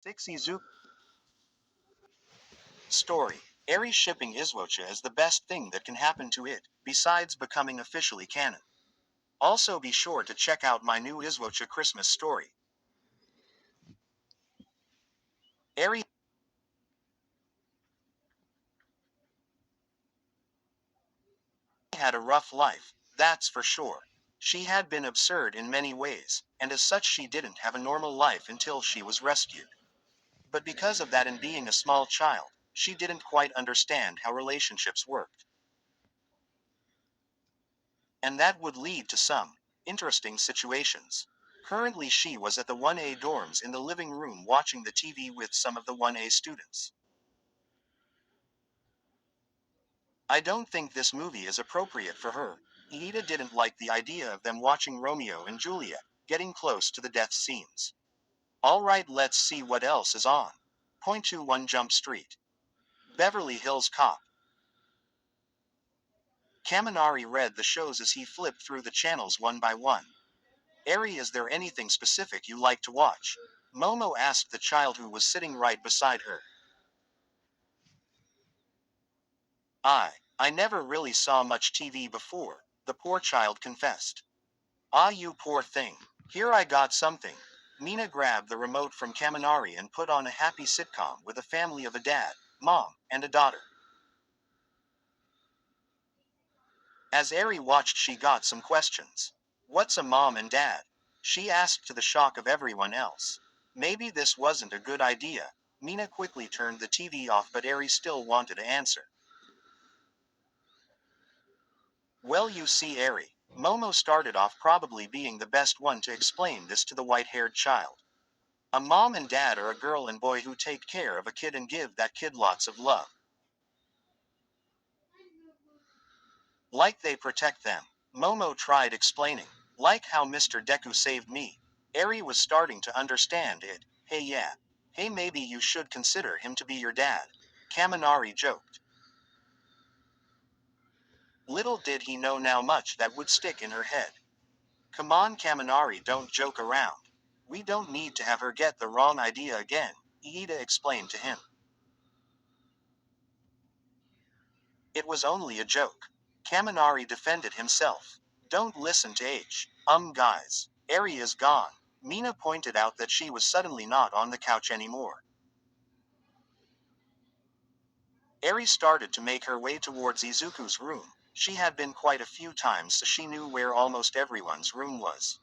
6 Izuku story. Eri shipping Izwocha is the best thing that can happen to it, besides becoming officially canon. Also be sure to check out my new Izwocha Christmas story. Eri had a rough life, that's for sure. She had been absurd in many ways, and as such she didn't have a normal life until she was rescued. But because of that and being a small child, she didn't quite understand how relationships worked. And that would lead to some interesting situations. Currently, she was at the 1A dorms in the living room watching the TV with some of the 1A students. I don't think this movie is appropriate for her. Ida didn't like the idea of them watching Romeo and Juliet, getting close to the death scenes. Alright, let's see what else is on. Point to 1 Jump Street. Beverly Hills Cop. Kaminari read the shows as he flipped through the channels one by one. Eri, is there anything specific you like to watch? Momo asked the child who was sitting right beside her. I never really saw much TV before, the poor child confessed. Ah, you poor thing. Here, I got something. Mina grabbed the remote from Kaminari and put on a happy sitcom with a family of a dad, mom, and a daughter. As Eri watched, she got some questions. What's a mom and dad? She asked, to the shock of everyone else. Maybe this wasn't a good idea. Mina quickly turned the TV off, but Eri still wanted to answer. Well, you see, Eri, Momo started off probably being the best one to explain this to the white-haired child. A mom and dad are a girl and boy who take care of a kid and give that kid lots of love. Like they protect them. Momo tried explaining. Like how Mr. Deku saved me. Eri was starting to understand it. Hey, yeah. Hey, maybe you should consider him to be your dad. Kaminari joked. Little did he know how much that would stick in her head. Come on, Kaminari, don't joke around. We don't need to have her get the wrong idea again, Iida explained to him. It was only a joke. Kaminari defended himself. Don't listen to H. Guys. Eri is gone. Mina pointed out that she was suddenly not on the couch anymore. Eri started to make her way towards Izuku's room. She had been quite a few times, so she knew where almost everyone's room was.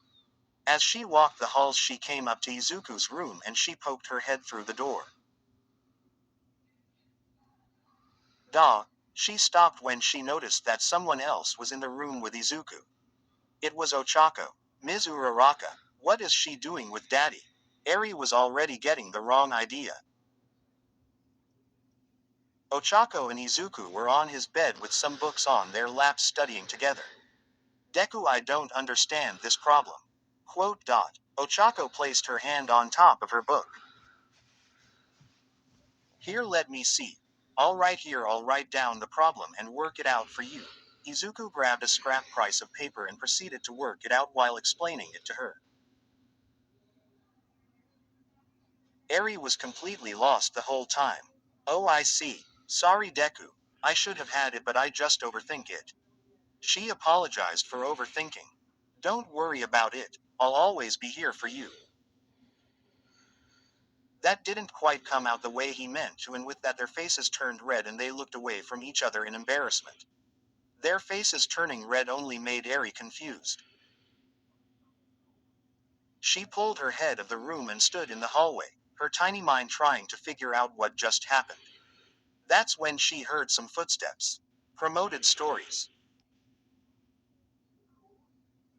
As she walked the halls, she came up to Izuku's room and she poked her head through the door. Duh. She stopped when she noticed that someone else was in the room with Izuku. It was Ochako. Ms. Uraraka. What is she doing with Daddy? Eri was already getting the wrong idea. Ochako and Izuku were on his bed with some books on their laps studying together. Deku, I don't understand this problem. Quote. Ochako placed her hand on top of her book. Here, let me see. Alright, here, I'll write down the problem and work it out for you. Izuku grabbed a scrap piece of paper and proceeded to work it out while explaining it to her. Eri was completely lost the whole time. Oh, I see. Sorry, Deku. I should have had it, but I just overthink it. She apologized for overthinking. Don't worry about it. I'll always be here for you. That didn't quite come out the way he meant to, and with that their faces turned red and they looked away from each other in embarrassment. Their faces turning red only made Eri confused. She pulled her head of the room and stood in the hallway, her tiny mind trying to figure out what just happened. That's when she heard some footsteps. Promoted stories.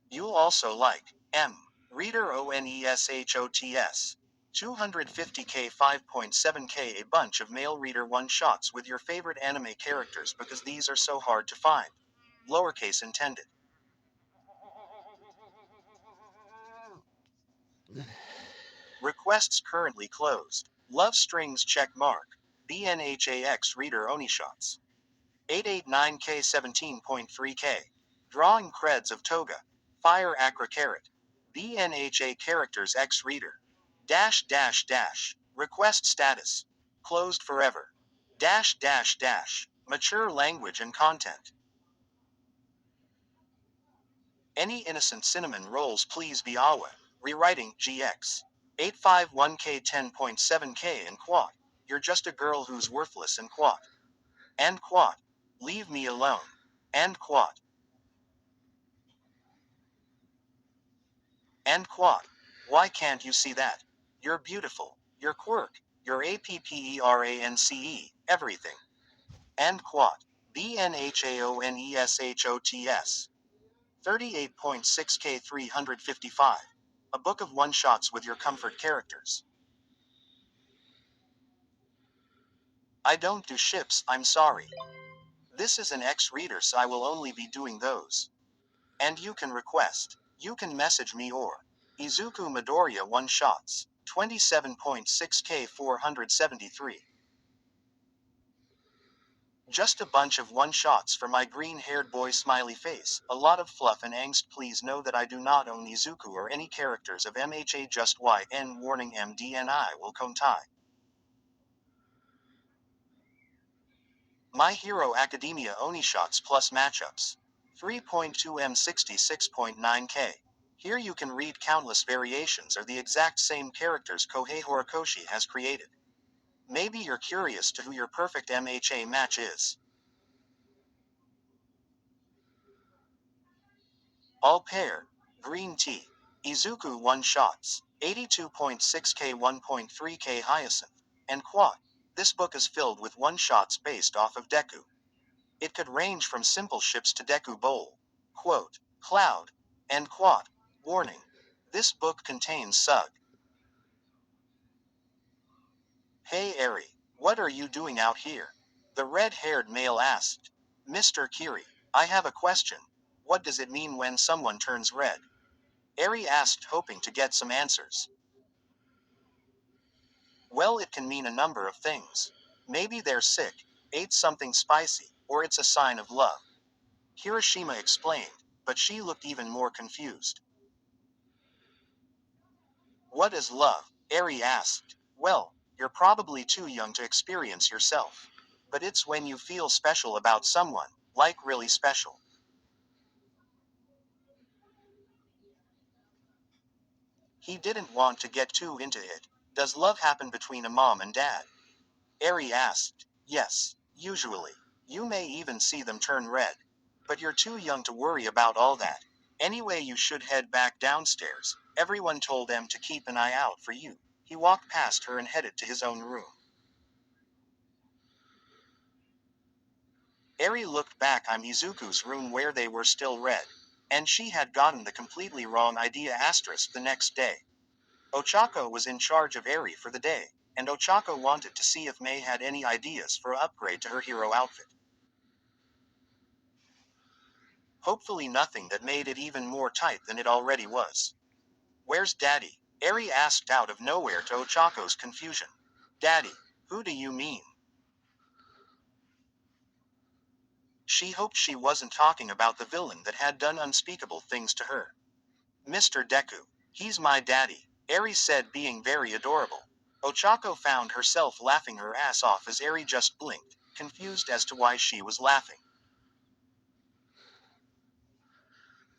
You'll also like Reader ONESHOTS. 250k 5.7k, a bunch of male reader one-shots with your favorite anime characters because these are so hard to find. Lowercase intended. Requests currently closed. Love strings check mark. BNHAX reader Onishots. 889k 17.3k. Drawing creds of Toga. Fire Acra Carrot. BNHA characters X reader. Dash dash dash. Request status. Closed forever. Dash dash dash. Mature language and content. Any innocent cinnamon rolls please be awa. Rewriting GX. 851K 10.7K and quat. You're just a girl who's worthless and quat. And quat. Leave me alone. And quat. And quat. Why can't you see that? You're beautiful. You're quirk. You're APPERANCE. Everything. And quat. BNHAONESHOTS. 38.6K 355. A book of one-shots with your comfort characters. I don't do ships, I'm sorry. This is an X-reader so I will only be doing those. And you can request. You can message me or Izuku Midoriya one-shots. 27.6K 473. Just a bunch of one-shots for my green-haired boy smiley face. A lot of fluff and angst. Please know that I do not own Izuku or any characters of MHA. Just YN warning MDNI will kontai. My Hero Academia Onishots plus matchups. 3.2M 66.9K. Here you can read countless variations or the exact same characters Kohei Horikoshi has created. Maybe you're curious to who your perfect MHA match is. All pair. Green tea. Izuku one shots. 82.6K 1.3K Hyacinth. And quad. This book is filled with one shots based off of deku. It could range from simple ships to deku bowl. Quote. Cloud. And quad. Warning. This book contains sug. Hey Eri, what are you doing out here? The red-haired male asked. Mr. Kiri, I have a question. What does it mean when someone turns red? Eri asked, hoping to get some answers. Well, it can mean a number of things. Maybe they're sick, ate something spicy, or it's a sign of love. Hiroshima explained, but she looked even more confused. What is love? Eri asked. Well, you're probably too young to experience yourself. But it's when you feel special about someone, like really special. He didn't want to get too into it. Does love happen between a mom and dad? Eri asked. Yes, usually. You may even see them turn red. But you're too young to worry about all that. Anyway, you should head back downstairs. Everyone told them to keep an eye out for you. He walked past her and headed to his own room. Eri looked back on Izuku's room where they were still red. And she had gotten the completely wrong idea asterisk the next day. Ochako was in charge of Eri for the day, and Ochako wanted to see if May had any ideas for an upgrade to her hero outfit. Hopefully nothing that made it even more tight than it already was. Where's Daddy? Eri asked out of nowhere to Ochako's confusion. Daddy, who do you mean? She hoped she wasn't talking about the villain that had done unspeakable things to her. Mr. Deku. He's my daddy, Eri said, being very adorable. Ochako found herself laughing her ass off as Eri just blinked, confused as to why she was laughing.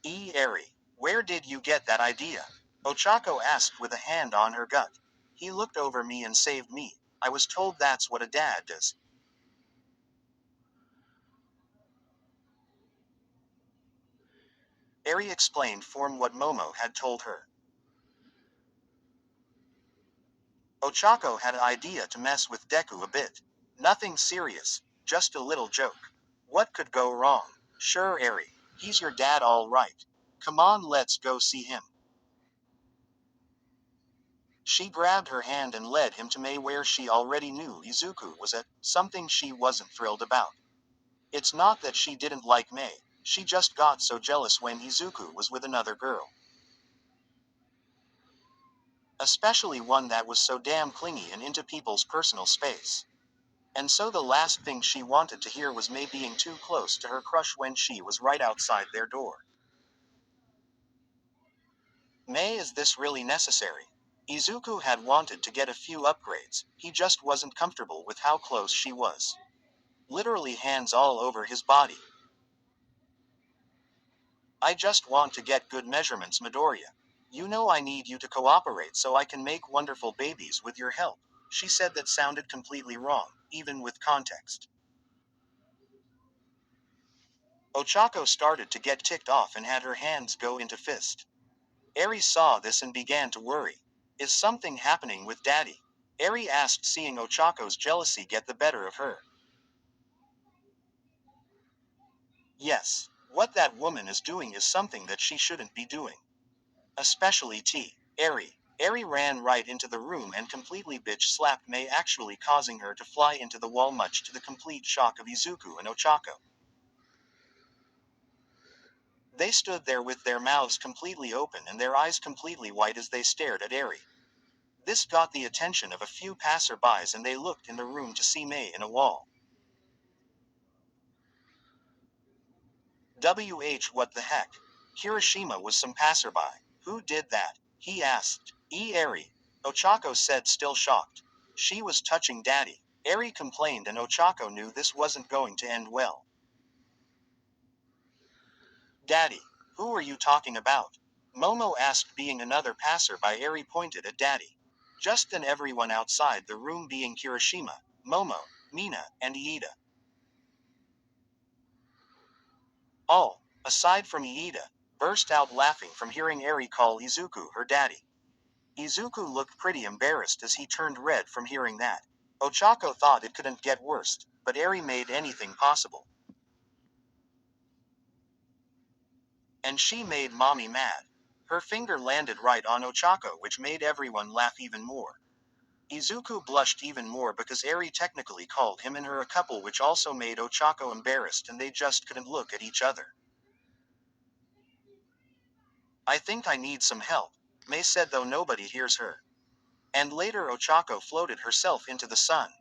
Eri, where did you get that idea? Ochako asked with a hand on her gut. He looked over me and saved me. I was told that's what a dad does. Eri explained from what Momo had told her. Ochako had an idea to mess with Deku a bit. Nothing serious, just a little joke. What could go wrong? Sure, Eri. He's your dad, all right. Come on, let's go see him. She grabbed her hand and led him to May, where she already knew Izuku was at, something she wasn't thrilled about. It's not that she didn't like May, she just got so jealous when Izuku was with another girl. Especially one that was so damn clingy and into people's personal space. And so the last thing she wanted to hear was May being too close to her crush when she was right outside their door. May, is this really necessary? Izuku had wanted to get a few upgrades, he just wasn't comfortable with how close she was. Literally hands all over his body. I just want to get good measurements, Midoriya. You know I need you to cooperate so I can make wonderful babies with your help. She said that sounded completely wrong, even with context. Ochako started to get ticked off and had her hands go into fist. Eri saw this and began to worry. Is something happening with Daddy? Eri asked, seeing Ochako's jealousy get the better of her. Yes, what that woman is doing is something that she shouldn't be doing. Especially Eri. Eri ran right into the room and completely bitch slapped May, actually causing her to fly into the wall, much to the complete shock of Izuku and Ochako. They stood there with their mouths completely open and their eyes completely white as they stared at Eri. This got the attention of a few passerbys and they looked in the room to see May in a wall. What the heck? Kirishima was some passerby. Who did that? He asked. Eri. Ochako said, still shocked. She was touching Daddy. Eri complained and Ochako knew this wasn't going to end well. Daddy. Who are you talking about? Momo asked, being another passerby. Eri pointed at Daddy. Just then everyone outside the room, being Kirishima, Momo, Mina, and Iida, all, aside from Iida, burst out laughing from hearing Eri call Izuku her daddy. Izuku looked pretty embarrassed as he turned red from hearing that. Ochako thought it couldn't get worse, but Eri made anything possible. And she made mommy mad. Her finger landed right on Ochako, which made everyone laugh even more. Izuku blushed even more because Eri technically called him and her a couple, which also made Ochako embarrassed and they just couldn't look at each other. I think I need some help, May said, though nobody hears her. And later Ochako floated herself into the sun.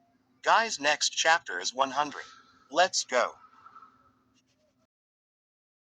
Guys, next chapter is 100. Let's go.